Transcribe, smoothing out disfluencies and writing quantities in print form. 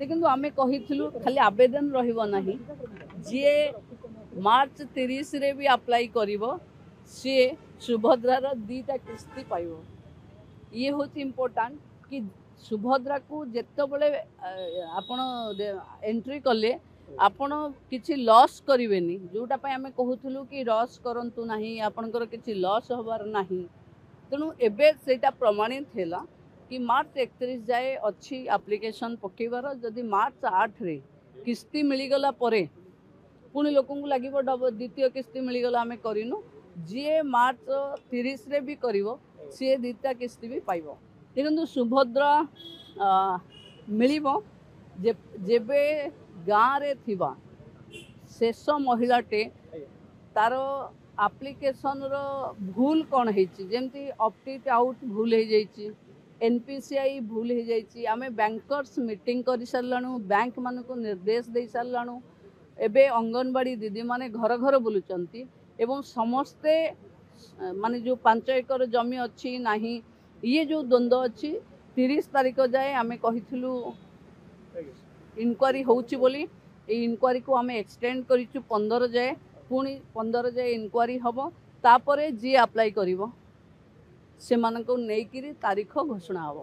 देखो आम कही खाली आवेदन रही जी मार्च 30 रे भी अप्लाई करिवो सी सुभद्रार 2टा किस्ती पाइबो। ये हूँ इम्पोर्टाट कि सुभद्रा को जिते बड़े आपण एंट्री कले आपण किसी लॉस करेनि जोटा आम कहूँ कि लॉस करंतु नाही आपणकर किसी लॉस हबार नाही। तेणु एबे सेटा प्रमाणित है कि मार्च 31 जाए अच्छी एप्लिकेशन पकेबार जदि मार्च 8 रे किस्ती मिलगला परे पुणी लोक लगे द्वितीय किस्ती मिलगला आम करूँ जी मार्च 30 रे भी करिवो सी 2टा किस्ती भी पाइबो। देखो सुभद्रा मिलिबो जेबे गाँव रे थिबा शेष महिलाटे तार एप्लिकेशन रो भूल कौन होमती ऑप्ट आउट भूल हो जाइए एनपीसीआई भूल हो जाइए आम बैंकर्स मीटिंग कर सारू बैंक मान को निर्देश दे सारू एबे अंगनवाड़ी दीदी माने घर घर बुलुचंती एवं समस्ते माने जो 5 एकर जमी अच्छी नाही ये जो द्वंद्व अच्छी 30 तारीख जाए आम कहीलु इनक्वारी होउची बोली ये इनक्वारी को आम एक्सटेंड करिचु 15 जाए पुणी 15 जाए इनक्वारी हम तापर जी अप्लाई करिवो से मानको नेकिरी तारीख घोषणा हम।